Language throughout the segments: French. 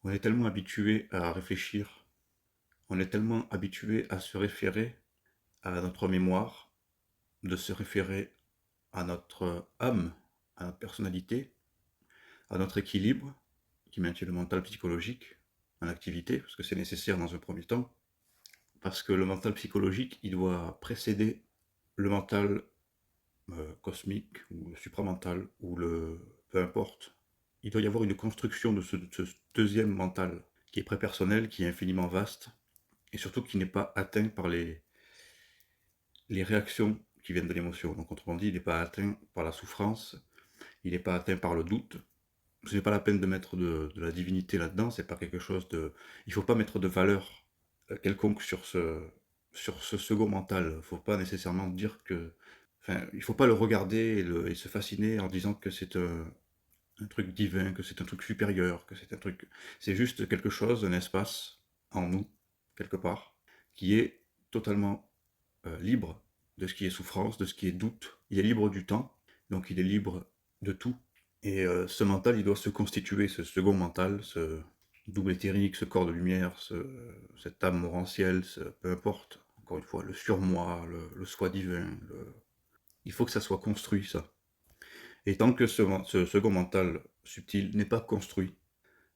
On est tellement habitué à réfléchir, on est tellement habitué à se référer à notre mémoire, de se référer à notre âme, à notre personnalité, à notre équilibre, qui maintient le mental psychologique en activité, parce que c'est nécessaire dans un premier temps, parce que le mental psychologique, il doit précéder le mental cosmique, ou le supramental, ou le... peu importe. Il doit y avoir une construction de ce deuxième mental, qui est prépersonnel, qui est infiniment vaste, et surtout qui n'est pas atteint par les réactions qui viennent de l'émotion. Donc autrement dit, il n'est pas atteint par la souffrance, il n'est pas atteint par le doute. Ce n'est pas la peine de mettre de la divinité là-dedans, c'est pas quelque chose de... Il ne faut pas mettre de valeur quelconque sur ce second mental. Il ne faut pas nécessairement dire que... Enfin, il ne faut pas le regarder et se fasciner en disant que c'est un truc divin, que c'est un truc supérieur, que c'est un truc... C'est juste quelque chose, un espace en nous, quelque part, qui est totalement libre de ce qui est souffrance, de ce qui est doute. Il est libre du temps, donc il est libre de tout. Et ce mental, il doit se constituer, ce second mental, ce double éthérique, ce corps de lumière, cette âme morantielle, peu importe, encore une fois, le surmoi, le soi divin. Il faut que ça soit construit, ça. Et tant que ce second mental subtil n'est pas construit,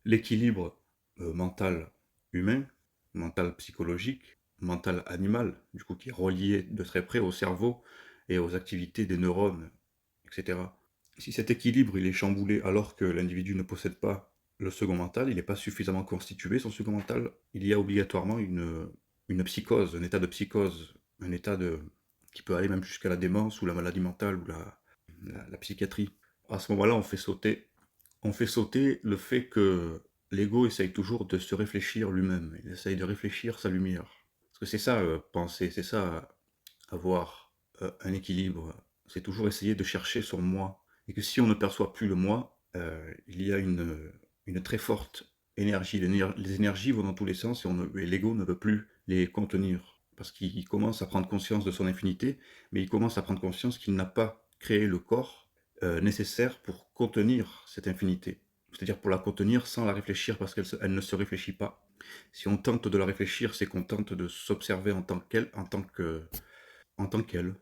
l'équilibre mental humain, mental psychologique, mental animal, du coup qui est relié de très près au cerveau et aux activités des neurones, etc. Si cet équilibre il est chamboulé alors que l'individu ne possède pas le second mental, il n'est pas suffisamment constitué, son second mental, il y a obligatoirement une psychose, un état de psychose, un état de qui peut aller même jusqu'à la démence ou la maladie mentale ou la psychiatrie. À ce moment-là, on fait sauter le fait que l'ego essaye toujours de se réfléchir lui-même, il essaye de réfléchir sa lumière. Parce que c'est ça, penser, c'est ça, avoir un équilibre. C'est toujours essayer de chercher son moi. Et que si on ne perçoit plus le moi, il y a une très forte énergie. Les énergies vont dans tous les sens et l'ego ne peut plus les contenir. Parce qu'il commence à prendre conscience de son infinité, mais il commence à prendre conscience qu'il n'a pas créé le corps nécessaire pour contenir cette infinité. C'est-à-dire pour la contenir sans la réfléchir parce qu'elle ne se réfléchit pas. Si on tente de la réfléchir, c'est qu'on tente de s'observer en tant qu'elle, en tant qu'elle,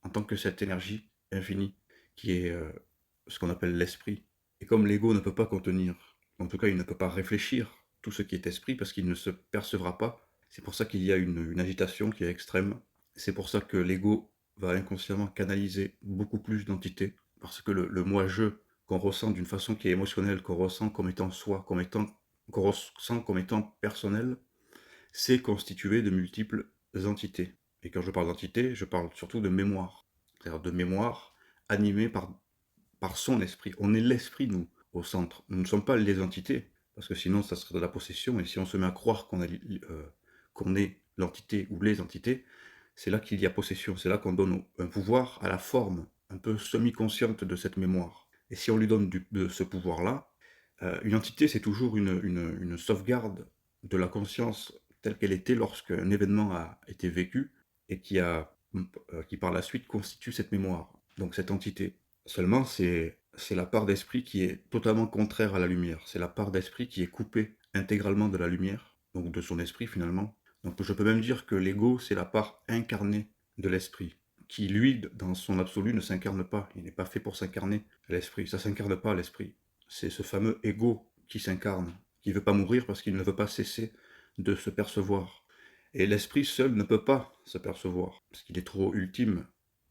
en tant que cette énergie infinie qui est ce qu'on appelle l'esprit. Et comme l'ego ne peut pas contenir, en tout cas il ne peut pas réfléchir tout ce qui est esprit parce qu'il ne se percevra pas, c'est pour ça qu'il y a une agitation qui est extrême. C'est pour ça que l'ego va inconsciemment canaliser beaucoup plus d'entités, parce que le moi-je qu'on ressent d'une façon qui est émotionnelle, qu'on ressent comme étant soi, qu'on ressent comme étant personnel, c'est constitué de multiples entités. Et quand je parle d'entité, je parle surtout de mémoire. C'est-à-dire de mémoire animée par son esprit. On est l'esprit, nous, au centre. Nous ne sommes pas les entités, parce que sinon, ça serait de la possession. Et si on se met à croire qu'on est l'entité ou les entités, c'est là qu'il y a possession. C'est là qu'on donne un pouvoir à la forme un peu semi-consciente de cette mémoire. Et si on lui donne de ce pouvoir-là, une entité, c'est toujours une sauvegarde de la conscience telle qu'elle était lorsqu'un événement a été vécu et qui par la suite constitue cette mémoire, donc cette entité. Seulement, c'est la part d'esprit qui est totalement contraire à la lumière. C'est la part d'esprit qui est coupée intégralement de la lumière, donc de son esprit finalement. Donc je peux même dire que l'ego, c'est la part incarnée de l'esprit, qui lui, dans son absolu, ne s'incarne pas. Il n'est pas fait pour s'incarner, l'esprit. Ça s'incarne pas, l'esprit. C'est ce fameux ego qui s'incarne, qui ne veut pas mourir parce qu'il ne veut pas cesser de se percevoir. Et l'esprit seul ne peut pas se percevoir, parce qu'il est trop ultime,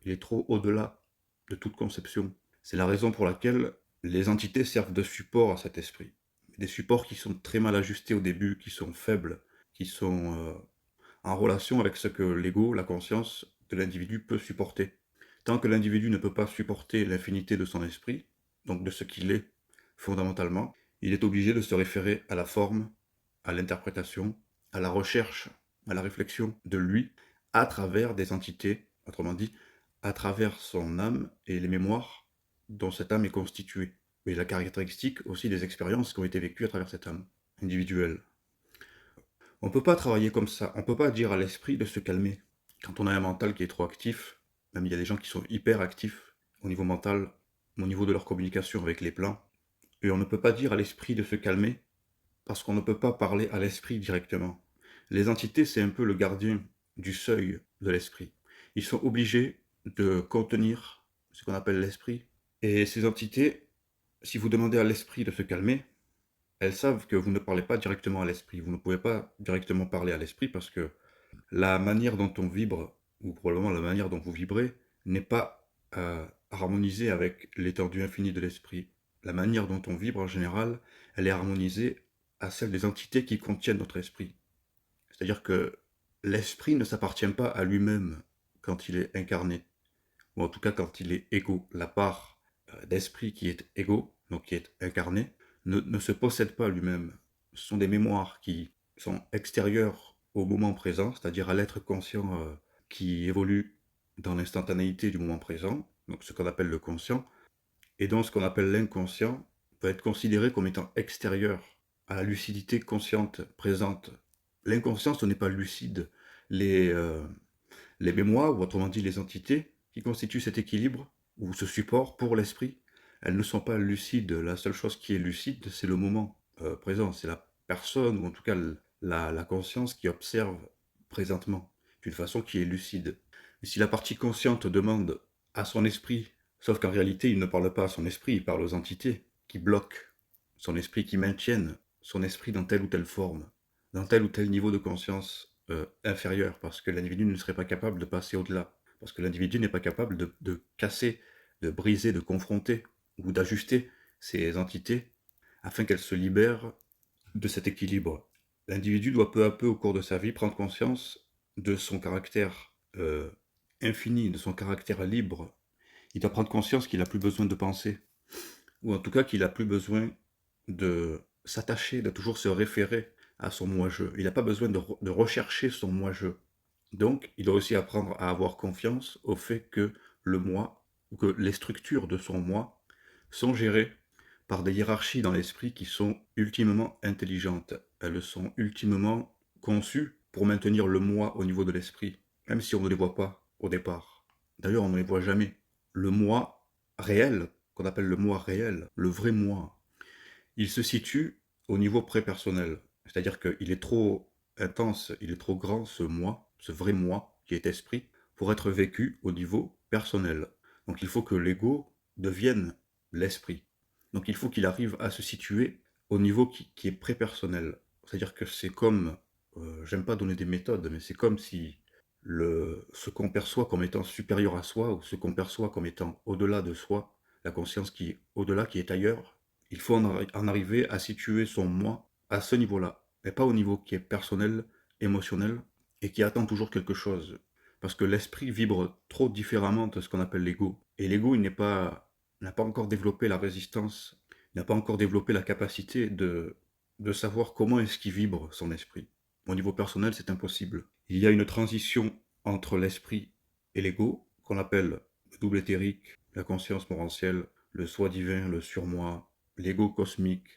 il est trop au-delà de toute conception. C'est la raison pour laquelle les entités servent de support à cet esprit. Des supports qui sont très mal ajustés au début, qui sont faibles, qui sont en relation avec ce que l'ego, la conscience de l'individu peut supporter. Tant que l'individu ne peut pas supporter l'infinité de son esprit, donc de ce qu'il est fondamentalement, il est obligé de se référer à la forme, à l'interprétation, à la recherche, à la réflexion de lui, à travers des entités, autrement dit, à travers son âme et les mémoires dont cette âme est constituée, et la caractéristique aussi des expériences qui ont été vécues à travers cette âme individuelle. On ne peut pas travailler comme ça, on ne peut pas dire à l'esprit de se calmer. Quand on a un mental qui est trop actif, même il y a des gens qui sont hyper actifs au niveau mental, au niveau de leur communication avec les plans, et on ne peut pas dire à l'esprit de se calmer, parce qu'on ne peut pas parler à l'esprit directement. Les entités, c'est un peu le gardien du seuil de l'esprit. Ils sont obligés de contenir ce qu'on appelle l'esprit. Et ces entités, si vous demandez à l'esprit de se calmer, elles savent que vous ne parlez pas directement à l'esprit. Vous ne pouvez pas directement parler à l'esprit parce que la manière dont on vibre, ou probablement la manière dont vous vibrez, n'est pas harmonisée avec l'étendue infinie de l'esprit. La manière dont on vibre en général, elle est harmonisée à celle des entités qui contiennent notre esprit. C'est-à-dire que l'esprit ne s'appartient pas à lui-même quand il est incarné, ou en tout cas quand il est égaux. La part d'esprit qui est égaux, donc qui est incarné, ne se possède pas lui-même. Ce sont des mémoires qui sont extérieures au moment présent, c'est-à-dire à l'être conscient qui évolue dans l'instantanéité du moment présent, donc ce qu'on appelle le conscient, et donc ce qu'on appelle l'inconscient peut être considéré comme étant extérieur à la lucidité consciente présente. L'inconscient, ce n'est pas lucide. Les, euh, les mémoires, ou autrement dit les entités, qui constituent cet équilibre, ou ce support pour l'esprit, elles ne sont pas lucides. La seule chose qui est lucide, c'est le moment présent. C'est la personne, ou en tout cas la conscience qui observe présentement, d'une façon qui est lucide. Et si la partie consciente demande à son esprit, sauf qu'en réalité, il ne parle pas à son esprit, il parle aux entités qui bloquent son esprit, qui maintiennent son esprit dans telle ou telle forme, dans tel ou tel niveau de conscience inférieur, parce que l'individu ne serait pas capable de passer au-delà, parce que l'individu n'est pas capable de casser, de briser, de confronter ou d'ajuster ces entités afin qu'elles se libèrent de cet équilibre. L'individu doit peu à peu au cours de sa vie prendre conscience de son caractère infini, de son caractère libre. Il doit prendre conscience qu'il n'a plus besoin de penser, ou en tout cas qu'il n'a plus besoin de s'attacher, de toujours se référer à son moi-je. Il n'a pas besoin de rechercher son moi-je. Donc, il doit aussi apprendre à avoir confiance au fait que le moi, ou que les structures de son moi, sont gérées par des hiérarchies dans l'esprit qui sont ultimement intelligentes. Elles sont ultimement conçues pour maintenir le moi au niveau de l'esprit, même si on ne les voit pas au départ. D'ailleurs, on ne les voit jamais. Le moi réel, qu'on appelle le moi réel, le vrai moi, il se situe au niveau prépersonnel. C'est-à-dire qu'il est trop intense, il est trop grand, ce moi, ce vrai moi, qui est esprit, pour être vécu au niveau personnel. Donc il faut que l'ego devienne l'esprit. Donc il faut qu'il arrive à se situer au niveau qui est prépersonnel. C'est-à-dire que c'est comme, j'aime pas donner des méthodes, mais c'est comme si ce qu'on perçoit comme étant supérieur à soi, ou ce qu'on perçoit comme étant au-delà de soi, la conscience qui est au-delà, qui est ailleurs, il faut en arriver à situer son moi à ce niveau-là, mais pas au niveau qui est personnel, émotionnel, et qui attend toujours quelque chose. Parce que l'esprit vibre trop différemment de ce qu'on appelle l'ego. Et l'ego, il n'a pas encore développé la résistance, il n'a pas encore développé la capacité de savoir comment est-ce qu'il vibre son esprit. Au niveau personnel, c'est impossible. Il y a une transition entre l'esprit et l'ego, qu'on appelle le double éthérique, la conscience morantielle, le soi divin, le surmoi, l'ego cosmique.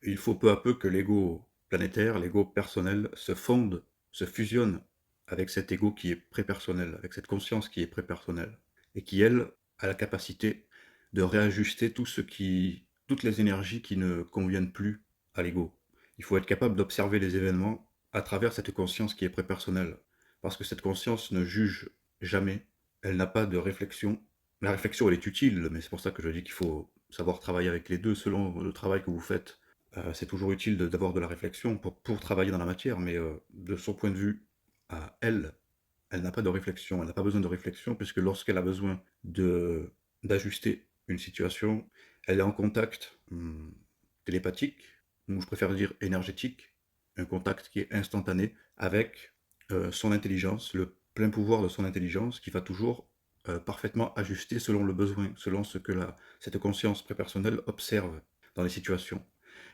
Et il faut peu à peu que l'ego planétaire, l'ego personnel, se fonde, se fusionne avec cet ego qui est prépersonnel, avec cette conscience qui est prépersonnelle, et qui, elle, a la capacité de réajuster toutes les énergies qui ne conviennent plus à l'ego. Il faut être capable d'observer les événements à travers cette conscience qui est prépersonnelle, parce que cette conscience ne juge jamais, elle n'a pas de réflexion. La réflexion, elle est utile, mais c'est pour ça que je dis qu'il faut savoir travailler avec les deux selon le travail que vous faites. C'est toujours utile d'avoir de la réflexion pour travailler dans la matière, mais de son point de vue à elle, elle n'a pas de réflexion, elle n'a pas besoin de réflexion, puisque lorsqu'elle a besoin d'ajuster une situation, elle est en contact télépathique, ou je préfère dire énergétique, un contact qui est instantané avec son intelligence, le plein pouvoir de son intelligence, qui va toujours parfaitement ajuster selon le besoin, selon ce que cette conscience prépersonnelle observe dans les situations.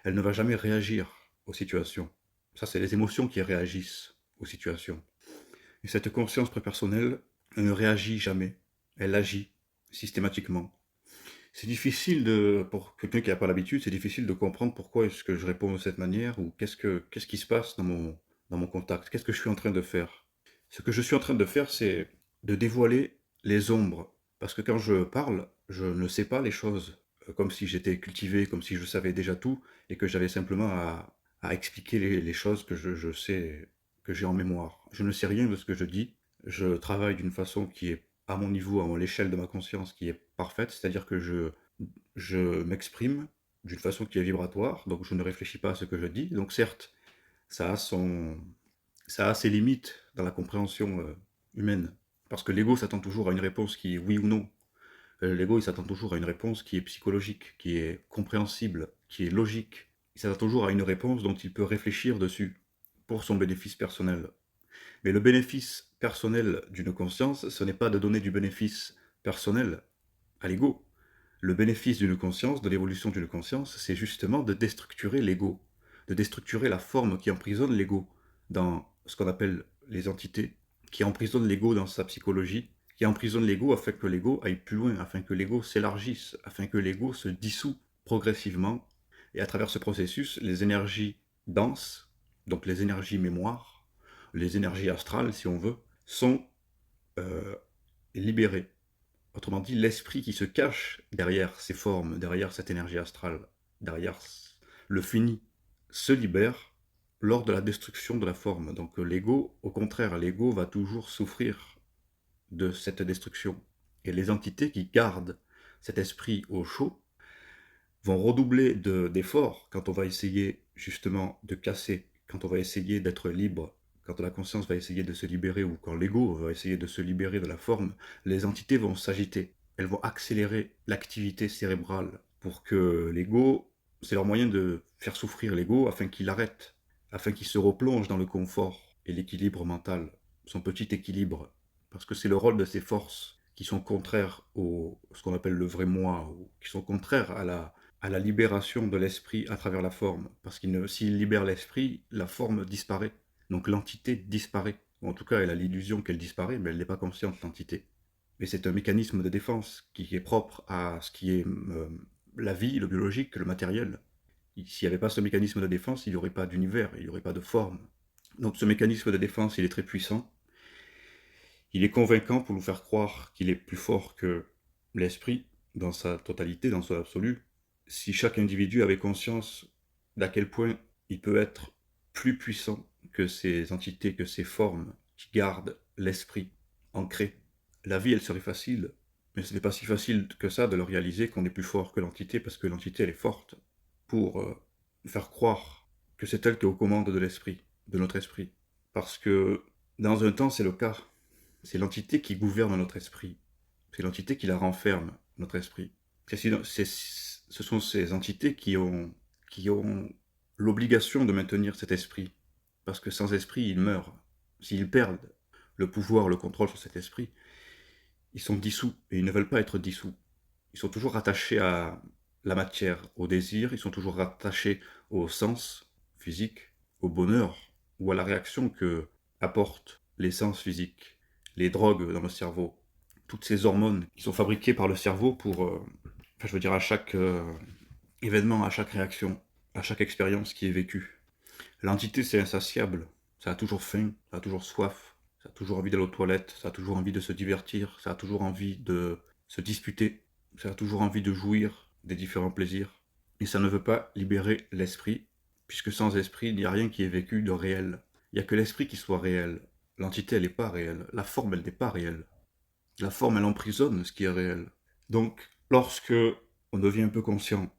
Elle ne va jamais réagir aux situations. Ça, c'est les émotions qui réagissent aux situations. Et cette conscience prépersonnelle, elle ne réagit jamais. Elle agit systématiquement. C'est difficile pour quelqu'un qui n'a pas l'habitude, c'est difficile de comprendre pourquoi est-ce que je réponds de cette manière, ou qu'est-ce qui se passe dans mon contact, qu'est-ce que je suis en train de faire. Ce que je suis en train de faire, c'est de dévoiler les ombres. Parce que quand je parle, je ne sais pas les choses, comme si j'étais cultivé, comme si je savais déjà tout, et que j'avais simplement à expliquer les choses que je sais, que j'ai en mémoire. Je ne sais rien de ce que je dis. Je travaille d'une façon qui est à mon niveau, à l'échelle de ma conscience, qui est parfaite, c'est-à-dire que je m'exprime d'une façon qui est vibratoire, donc je ne réfléchis pas à ce que je dis. Donc certes, ça a son, ça a ses limites dans la compréhension humaine, parce que l'ego s'attend toujours à une réponse qui est oui ou non. L'ego, il s'attend toujours à une réponse qui est psychologique, qui est compréhensible, qui est logique. Il s'attend toujours à une réponse dont il peut réfléchir dessus pour son bénéfice personnel. Mais le bénéfice personnel d'une conscience, ce n'est pas de donner du bénéfice personnel à l'ego. Le bénéfice d'une conscience, de l'évolution d'une conscience, c'est justement de déstructurer l'ego, de déstructurer la forme qui emprisonne l'ego dans ce qu'on appelle les entités, qui emprisonne l'ego dans sa psychologie, qui emprisonne l'ego afin que l'ego aille plus loin, afin que l'ego s'élargisse, afin que l'ego se dissout progressivement. Et à travers ce processus, les énergies denses, donc les énergies mémoire, les énergies astrales, si on veut, sont euh, libérées. Autrement dit, l'esprit qui se cache derrière ces formes, derrière cette énergie astrale, derrière le fini, se libère lors de la destruction de la forme. Donc l'ego, au contraire, l'ego va toujours souffrir de cette destruction. Et les entités qui gardent cet esprit au chaud vont redoubler d'efforts quand on va essayer justement de casser, quand on va essayer d'être libre, quand la conscience va essayer de se libérer ou quand l'ego va essayer de se libérer de la forme, les entités vont s'agiter. Elles vont accélérer l'activité cérébrale pour que l'ego, c'est leur moyen de faire souffrir l'ego afin qu'il arrête, afin qu'il se replonge dans le confort et l'équilibre mental, son petit équilibre. Parce que c'est le rôle de ces forces qui sont contraires au ce qu'on appelle le vrai moi, ou qui sont contraires à la libération de l'esprit à travers la forme. Parce qu'il s'il libère l'esprit, la forme disparaît. Donc l'entité disparaît. Ou en tout cas, elle a l'illusion qu'elle disparaît, mais elle n'est pas consciente, l'entité. Mais c'est un mécanisme de défense qui est propre à ce qui est la vie, le biologique, le matériel. S'il n'y avait pas ce mécanisme de défense, il n'y aurait pas d'univers, il n'y aurait pas de forme. Donc ce mécanisme de défense, il est très puissant. Il est convaincant pour nous faire croire qu'il est plus fort que l'esprit dans sa totalité, dans son absolu. Si chaque individu avait conscience d'à quel point il peut être plus puissant que ces entités, que ces formes qui gardent l'esprit ancré, la vie, elle serait facile. Mais ce n'est pas si facile que ça de le réaliser qu'on est plus fort que l'entité, parce que l'entité, elle est forte pour faire croire que c'est elle qui est aux commandes de l'esprit, de notre esprit. Parce que dans un temps, c'est le cas. C'est l'entité qui gouverne notre esprit. C'est l'entité qui la renferme, notre esprit. Ce sont ces entités qui ont l'obligation de maintenir cet esprit. Parce que sans esprit, ils meurent. S'ils perdent le pouvoir, le contrôle sur cet esprit, ils sont dissous et ils ne veulent pas être dissous. Ils sont toujours rattachés à la matière, au désir, ils sont toujours rattachés au sens physique, au bonheur ou à la réaction que apporte l'essence physique, les drogues dans le cerveau, toutes ces hormones qui sont fabriquées par le cerveau pour, enfin, je veux dire, à chaque événement, à chaque réaction, à chaque expérience qui est vécue. L'entité, c'est insatiable. Ça a toujours faim, ça a toujours soif, ça a toujours envie d'aller aux toilettes, ça a toujours envie de se divertir, ça a toujours envie de se disputer, ça a toujours envie de jouir des différents plaisirs. Et ça ne veut pas libérer l'esprit, puisque sans esprit, il n'y a rien qui est vécu de réel. Il n'y a que l'esprit qui soit réel. L'entité, elle n'est pas réelle. La forme, elle n'est pas réelle. La forme, elle emprisonne ce qui est réel. Donc, lorsque on devient un peu conscient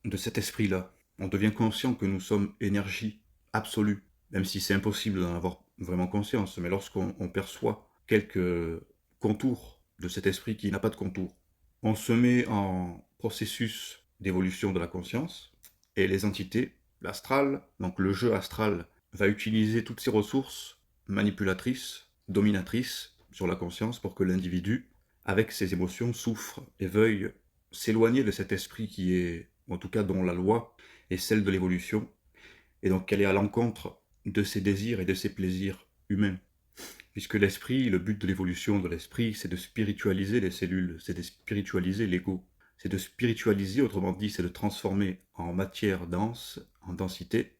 de cet esprit-là, on devient conscient que nous sommes énergie absolue, même si c'est impossible d'en avoir vraiment conscience, mais lorsqu'on perçoit quelques contours de cet esprit qui n'a pas de contours, on se met en processus d'évolution de la conscience, et les entités, l'astral, donc le jeu astral, va utiliser toutes ses ressources manipulatrices, dominatrices sur la conscience pour que l'individu, avec ses émotions, souffre et veuille s'éloigner de cet esprit qui est, en tout cas dont la loi est celle de l'évolution, et donc qu'elle est à l'encontre de ses désirs et de ses plaisirs humains. Puisque l'esprit, le but de l'évolution de l'esprit, c'est de spiritualiser les cellules, c'est de spiritualiser l'ego. C'est de spiritualiser, autrement dit, c'est de transformer en matière dense, en densité,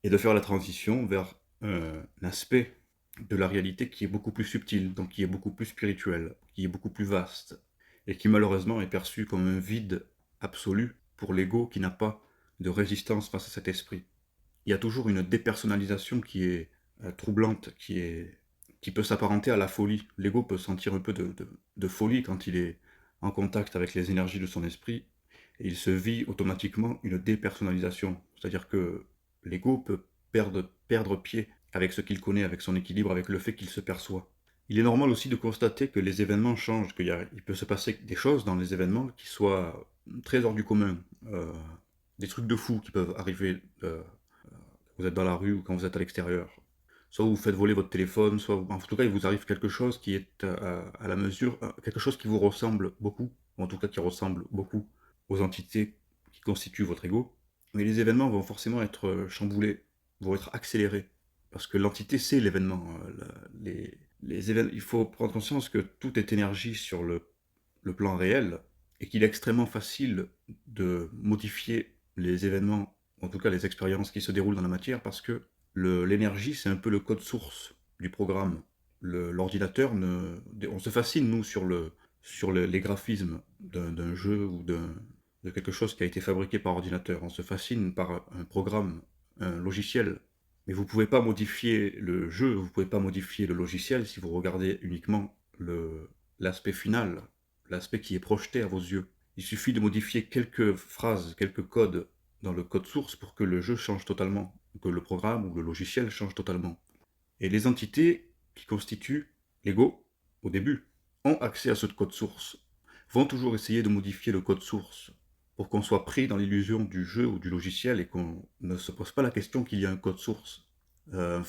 et de faire la transition vers un aspect de la réalité qui est beaucoup plus subtil, donc qui est beaucoup plus spirituel, qui est beaucoup plus vaste, et qui malheureusement est perçu comme un vide absolu pour l'ego qui n'a pas de résistance face à cet esprit. il y a toujours une dépersonnalisation qui est troublante, qui peut s'apparenter à la folie. L'ego peut sentir un peu de folie quand il est en contact avec les énergies de son esprit, et il se vit automatiquement une dépersonnalisation. C'est-à-dire que l'ego peut perdre pied avec ce qu'il connaît, avec son équilibre, avec le fait qu'il se perçoit. Il est normal aussi de constater que les événements changent, il peut se passer des choses dans les événements qui soient très hors du commun. Euh, des trucs de fou qui peuvent arriver quand vous êtes dans la rue ou quand vous êtes à l'extérieur. Soit vous faites voler votre téléphone, en tout cas il vous arrive quelque chose qui est à la mesure, quelque chose qui vous ressemble beaucoup, ou en tout cas qui ressemble beaucoup aux entités qui constituent votre ego. Mais les événements vont forcément être chamboulés, vont être accélérés, parce que l'entité c'est l'événement. Il faut prendre conscience que tout est énergie sur le plan réel, et qu'il est extrêmement facile de modifier les événements, en tout cas les expériences qui se déroulent dans la matière, parce que l'énergie, c'est un peu le code source du programme. L'ordinateur, on se fascine, nous, les graphismes d'un jeu ou de quelque chose qui a été fabriqué par ordinateur. On se fascine par un programme, un logiciel. Mais vous ne pouvez pas modifier le jeu, vous ne pouvez pas modifier le logiciel si vous regardez uniquement l'aspect final, l'aspect qui est projeté à vos yeux. Il suffit de modifier quelques phrases, quelques codes dans le code source pour que le jeu change totalement, que le programme ou le logiciel change totalement. Et les entités qui constituent l'ego, au début, ont accès à ce code source, vont toujours essayer de modifier le code source pour qu'on soit pris dans l'illusion du jeu ou du logiciel et qu'on ne se pose pas la question qu'il y a un code source. Un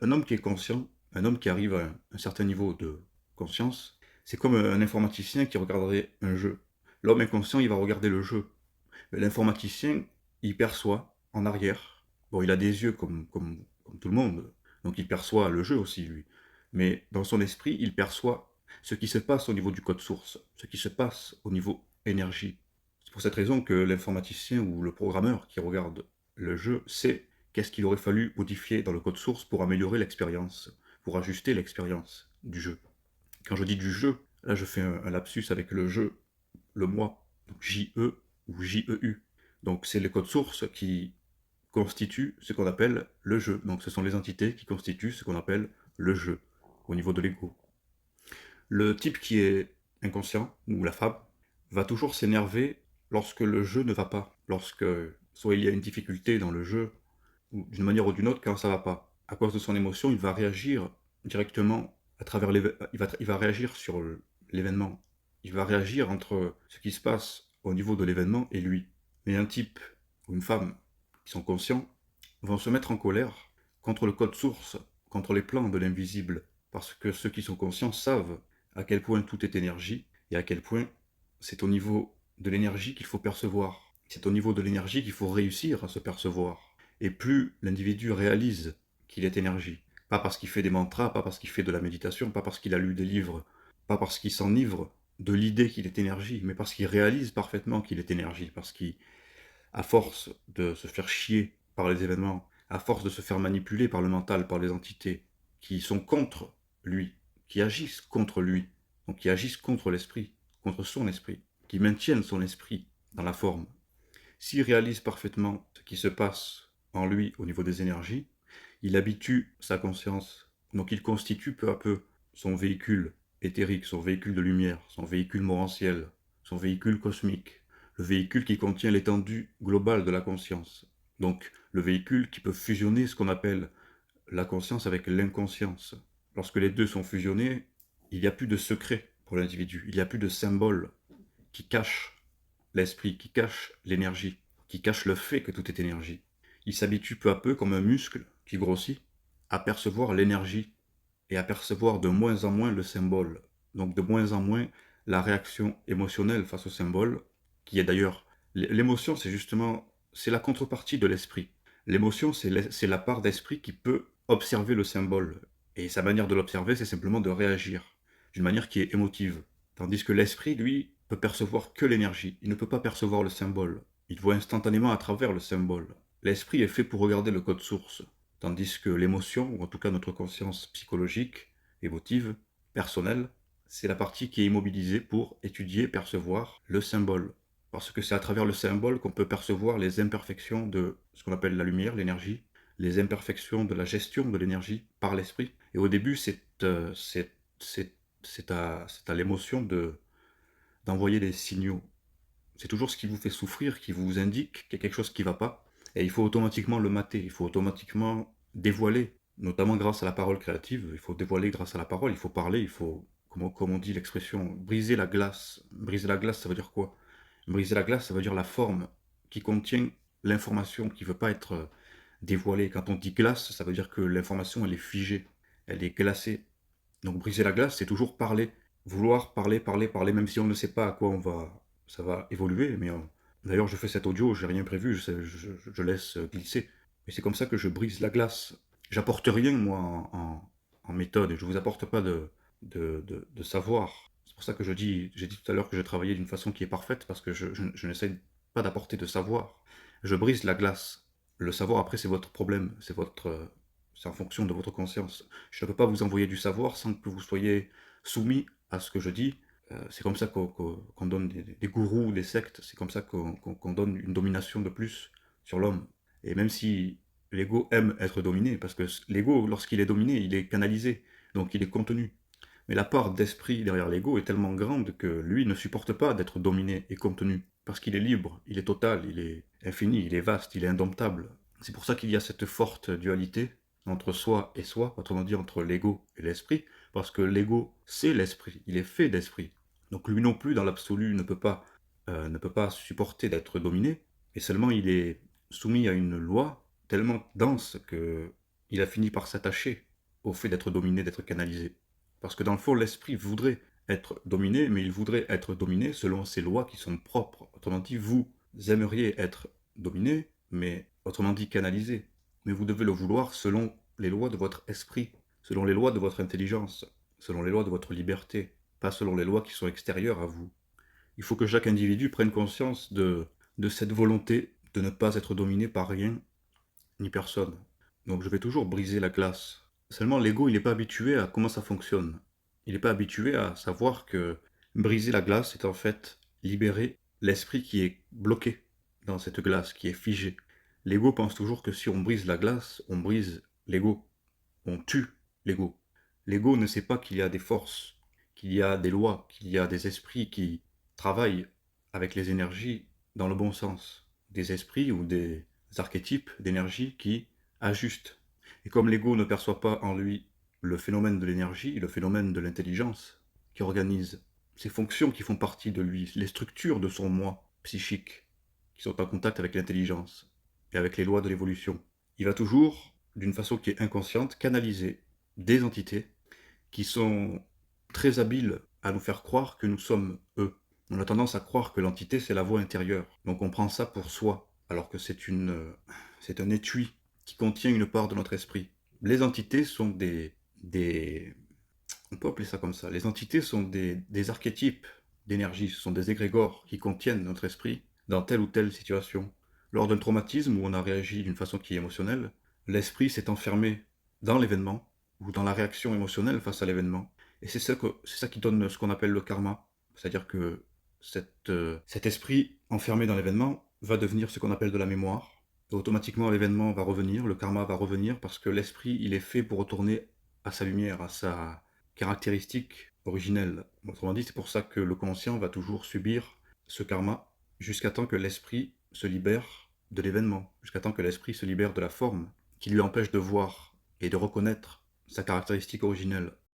homme qui est conscient, un homme qui arrive à un certain niveau de conscience, c'est comme un informaticien qui regarderait un jeu. L'homme inconscient, il va regarder le jeu. L'informaticien, il perçoit en arrière. Bon, il a des yeux comme tout le monde, donc il perçoit le jeu aussi, lui. Mais dans son esprit, il perçoit ce qui se passe au niveau du code source, ce qui se passe au niveau énergie. C'est pour cette raison que l'informaticien ou le programmeur qui regarde le jeu sait qu'est-ce qu'il aurait fallu modifier dans le code source pour améliorer l'expérience, pour ajuster l'expérience du jeu. Quand je dis du jeu, là je fais un lapsus avec le jeu, le moi, donc J-E ou J-E-U. Donc c'est le code source qui constitue ce qu'on appelle le jeu. Donc ce sont les entités qui constituent ce qu'on appelle le jeu, au niveau de l'ego. Le type qui est inconscient, ou la femme, va toujours s'énerver lorsque le jeu ne va pas. Lorsque soit il y a une difficulté dans le jeu, ou d'une manière ou d'une autre, quand ça va pas. À cause de son émotion, il va réagir directement à travers il va réagir sur l'événement. Il va réagir entre ce qui se passe au niveau de l'événement et lui. Mais un type ou une femme qui sont conscients vont se mettre en colère contre le code source, contre les plans de l'invisible, parce que ceux qui sont conscients savent à quel point tout est énergie et à quel point c'est au niveau de l'énergie qu'il faut percevoir. C'est au niveau de l'énergie qu'il faut réussir à se percevoir. Et plus l'individu réalise qu'il est énergie, pas parce qu'il fait des mantras, pas parce qu'il fait de la méditation, pas parce qu'il a lu des livres, pas parce qu'il s'enivre de l'idée qu'il est énergie, mais parce qu'il réalise parfaitement qu'il est énergie, parce qu'à force de se faire chier par les événements, à force de se faire manipuler par le mental, par les entités qui sont contre lui, qui agissent contre lui, donc qui agissent contre l'esprit, contre son esprit, qui maintiennent son esprit dans la forme. S'il réalise parfaitement ce qui se passe en lui au niveau des énergies, il habitue sa conscience, donc il constitue peu à peu son véhicule éthérique, son véhicule de lumière, son véhicule morantiel, son véhicule cosmique, le véhicule qui contient l'étendue globale de la conscience. Donc le véhicule qui peut fusionner ce qu'on appelle la conscience avec l'inconscience. Lorsque les deux sont fusionnés, il n'y a plus de secret pour l'individu, il n'y a plus de symbole qui cache l'esprit, qui cache l'énergie, qui cache le fait que tout est énergie. Il s'habitue peu à peu, comme un muscle qui grossit, à percevoir l'énergie et à percevoir de moins en moins le symbole. Donc de moins en moins la réaction émotionnelle face au symbole, qui est d'ailleurs... L'émotion, c'est justement... c'est la contrepartie de l'esprit. L'émotion, c'est la part d'esprit qui peut observer le symbole. Et sa manière de l'observer, c'est simplement de réagir d'une manière qui est émotive. Tandis que l'esprit, lui, peut percevoir que l'énergie. Il ne peut pas percevoir le symbole. Il voit instantanément à travers le symbole. L'esprit est fait pour regarder le code source. Tandis que l'émotion, ou en tout cas notre conscience psychologique, émotive, personnelle, c'est la partie qui est immobilisée pour étudier, percevoir le symbole. Parce que c'est à travers le symbole qu'on peut percevoir les imperfections de ce qu'on appelle la lumière, l'énergie, les imperfections de la gestion de l'énergie par l'esprit. Et au début, c'est c'est à l'émotion d'envoyer des signaux. C'est toujours ce qui vous fait souffrir, qui vous indique qu'il y a quelque chose qui ne va pas. Et il faut automatiquement le mater, il faut automatiquement dévoiler, notamment grâce à la parole créative. Il faut dévoiler grâce à la parole, il faut parler, il faut, comme on dit l'expression, briser la glace. Briser la glace, ça veut dire quoi? Briser la glace, ça veut dire la forme qui contient l'information qui ne veut pas être dévoilée. Quand on dit glace, ça veut dire que l'information, elle est figée, elle est glacée. Donc briser la glace, c'est toujours parler. Vouloir parler, parler, parler, même si on ne sait pas à quoi ça va évoluer. Mais d'ailleurs, je fais cet audio, j'ai rien prévu, je laisse glisser. Mais c'est comme ça que je brise la glace. J'apporte rien, moi, en méthode. Je ne vous apporte pas de savoir. C'est pour ça que j'ai dit tout à l'heure que je travaillais d'une façon qui est parfaite, parce que je n'essaie pas d'apporter de savoir. Je brise la glace. Le savoir, après, c'est votre problème. C'est en fonction de votre conscience. Je ne peux pas vous envoyer du savoir sans que vous soyez soumis à ce que je dis. C'est comme ça qu'on donne des gourous, des sectes, c'est comme ça qu'on donne une domination de plus sur l'homme. Et même si l'ego aime être dominé, parce que l'ego, lorsqu'il est dominé, il est canalisé, donc il est contenu. Mais la part d'esprit derrière l'ego est tellement grande que lui ne supporte pas d'être dominé et contenu, parce qu'il est libre, il est total, il est infini, il est vaste, il est indomptable. C'est pour ça qu'il y a cette forte dualité entre soi et soi, autrement dit entre l'ego et l'esprit, parce que l'ego, c'est l'esprit, il est fait d'esprit. Donc lui non plus, dans l'absolu, ne peut pas supporter d'être dominé, et seulement il est soumis à une loi tellement dense que il a fini par s'attacher au fait d'être dominé, d'être canalisé. Parce que dans le fond, l'esprit voudrait être dominé, mais il voudrait être dominé selon ses lois qui sont propres. Autrement dit, vous aimeriez être dominé, mais autrement dit canalisé. Mais vous devez le vouloir selon les lois de votre esprit, selon les lois de votre intelligence, selon les lois de votre liberté, pas selon les lois qui sont extérieures à vous. Il faut que chaque individu prenne conscience de cette volonté de ne pas être dominé par rien ni personne. Donc je vais toujours briser la glace. Seulement l'ego, il n'est pas habitué à comment ça fonctionne. Il n'est pas habitué à savoir que briser la glace, c'est en fait libérer l'esprit qui est bloqué dans cette glace, qui est figé. L'ego pense toujours que si on brise la glace, on brise l'ego. On tue l'ego. L'ego ne sait pas qu'il y a des forces, qu'il y a des lois, qu'il y a des esprits qui travaillent avec les énergies dans le bon sens. Des esprits ou des archétypes d'énergie qui ajustent. Et comme l'ego ne perçoit pas en lui le phénomène de l'énergie, le phénomène de l'intelligence, qui organise ces fonctions qui font partie de lui, les structures de son moi psychique, qui sont en contact avec l'intelligence et avec les lois de l'évolution. Il va toujours, d'une façon qui est inconsciente, canaliser des entités qui sont très habiles à nous faire croire que nous sommes eux. On a tendance à croire que l'entité, c'est la voix intérieure. Donc on prend ça pour soi, alors que c'est un étui qui contient une part de notre esprit. Les entités sont on peut appeler ça comme ça. Les entités sont des archétypes d'énergie, ce sont des égrégores qui contiennent notre esprit dans telle ou telle situation. Lors d'un traumatisme où on a réagi d'une façon qui est émotionnelle, l'esprit s'est enfermé dans l'événement ou dans la réaction émotionnelle face à l'événement. Et c'est ça qui donne ce qu'on appelle le karma. C'est-à-dire que cet esprit enfermé dans l'événement va devenir ce qu'on appelle de la mémoire. Et automatiquement, l'événement va revenir, le karma va revenir parce que l'esprit, il est fait pour retourner à sa lumière, à sa caractéristique originelle. Autrement dit, c'est pour ça que le conscient va toujours subir ce karma jusqu'à temps que l'esprit se libère de l'événement, jusqu'à temps que l'esprit se libère de la forme qui lui empêche de voir et de reconnaître sa caractéristique originelle.